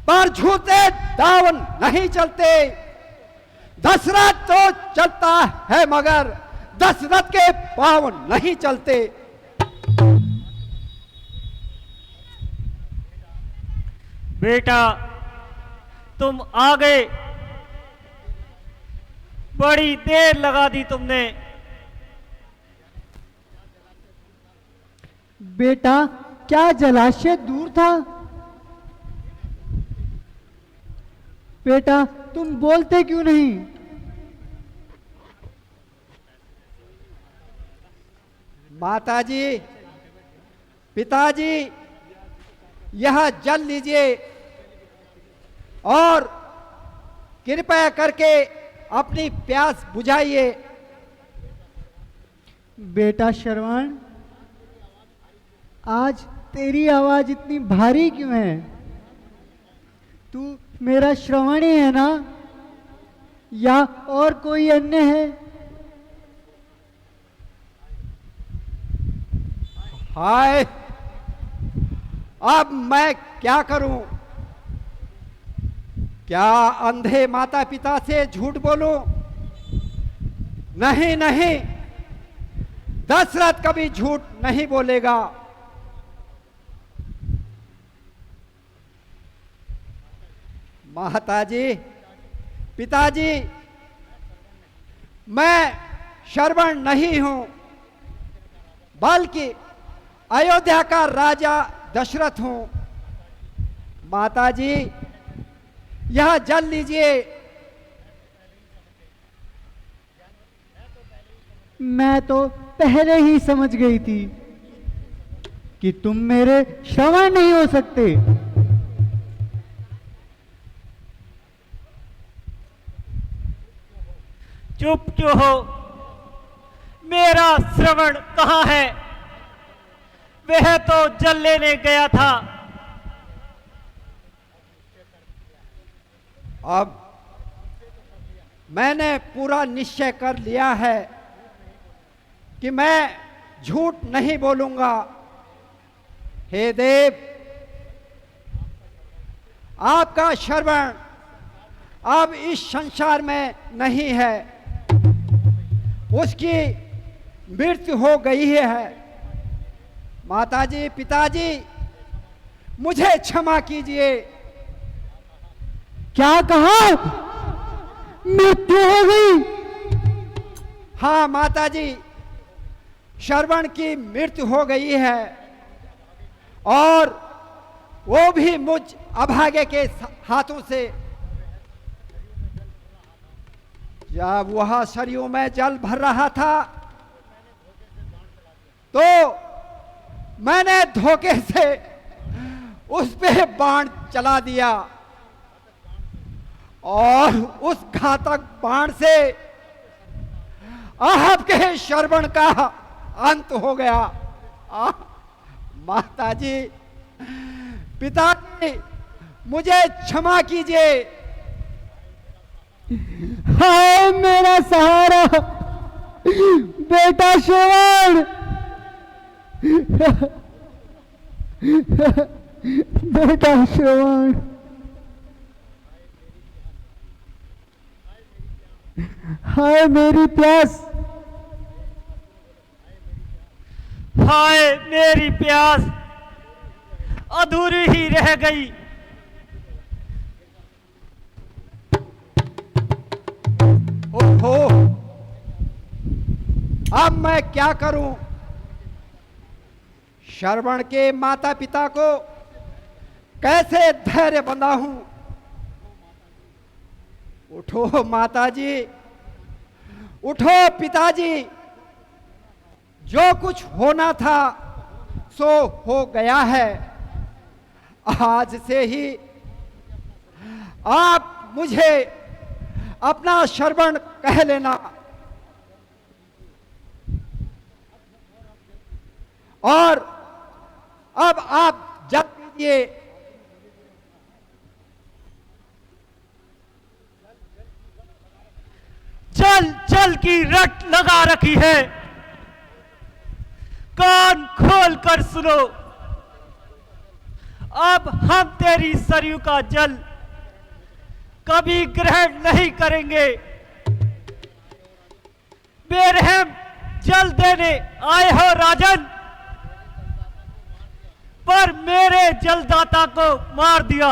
पर झूठे दावन नहीं चलते। दशरथ तो चलता है मगर दशरथ के पाँव नहीं चलते। बेटा तुम आ गए, बड़ी देर लगा दी तुमने। बेटा क्या जलाशय दूर था? बेटा तुम बोलते क्यों नहीं? माताजी, पिताजी, यह जल लीजिए और कृपया करके अपनी प्यास बुझाइए। बेटा श्रवण, आज तेरी आवाज इतनी भारी क्यों है? तू मेरा श्रवण ही है ना, या और कोई अन्य है? हाय, अब मैं क्या करूं? क्या अंधे माता पिता से झूठ बोलूं? नहीं नहीं, दशरथ कभी झूठ नहीं बोलेगा। माताजी, पिताजी, मैं श्रवण नहीं हूं, बल्कि अयोध्या का राजा दशरथ हूं। माताजी, यह जल लीजिए। मैं तो पहले ही समझ गई थी कि तुम मेरे श्रवण नहीं हो सकते। चुप क्यों हो? मेरा श्रवण कहाँ है? वह तो जल लेने गया था। अब मैंने पूरा निश्चय कर लिया है कि मैं झूठ नहीं बोलूंगा। हे देव, आपका श्रवण अब इस संसार में नहीं है, उसकी मृत्यु हो गई है। माताजी, पिताजी, मुझे क्षमा कीजिए। क्या कहा? मृत्यु हो गई? हाँ माताजी, श्रवण की मृत्यु हो गई है, और वो भी मुझ अभागे के हाथों से। जब वह सरयू में जल भर रहा था तो मैंने धोखे से उस पे बाण चला दिया, और उस घातक बाण से आपके श्रवण का अंत हो गया। माताजी, पिताजी, मुझे क्षमा कीजिए। हाय मेरा सहारा, बेटा श्रवण। बेटा श्रवण, हाय मेरी प्यास। हाय मेरी प्यास अधूरी ही रह गई। ओहो, अब मैं क्या करूं? श्रवण के माता पिता को कैसे धैर्य बंधाऊं? उठो माताजी, उठो पिताजी, जो कुछ होना था सो हो गया है। आज से ही आप मुझे अपना श्रवण कह लेना, और अब आप जप कीजिए। जल जल की रट लगा रखी है, कान खोल कर सुनो। अब हम तेरी सरयू का जल कभी ग्रहण नहीं करेंगे। बेरहम जल देने आए हो राजन, पर मेरे जलदाता को मार दिया।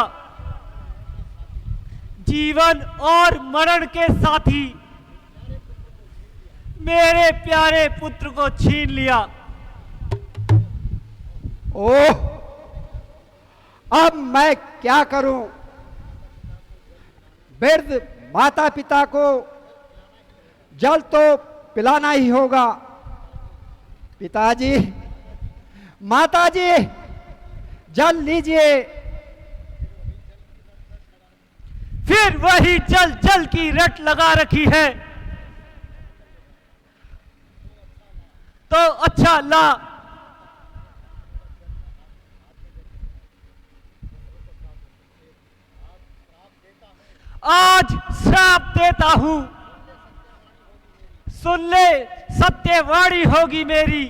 जीवन और मरण के साथी मेरे प्यारे पुत्र को छीन लिया। ओह, अब मैं क्या करूं? वृद्ध माता पिता को जल तो पिलाना ही होगा। पिताजी, माताजी, जल लीजिए। फिर वही जल जल की रट लगा रखी है, तो अच्छा ला। आज श्राप देता हूं, सुन ले, सत्यवाणी होगी मेरी।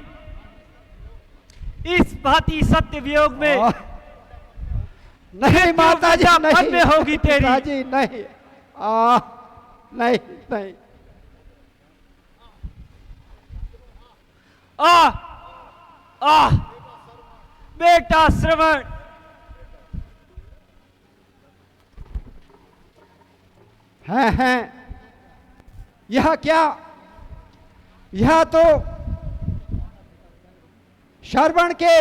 इस भांति सत्य वियोग में नहीं माताजी, मन में होगी तेरी। पिताजी नहीं, नहीं नहीं। बेटा श्रवण, हैं, यह क्या? यह तो श्रवण के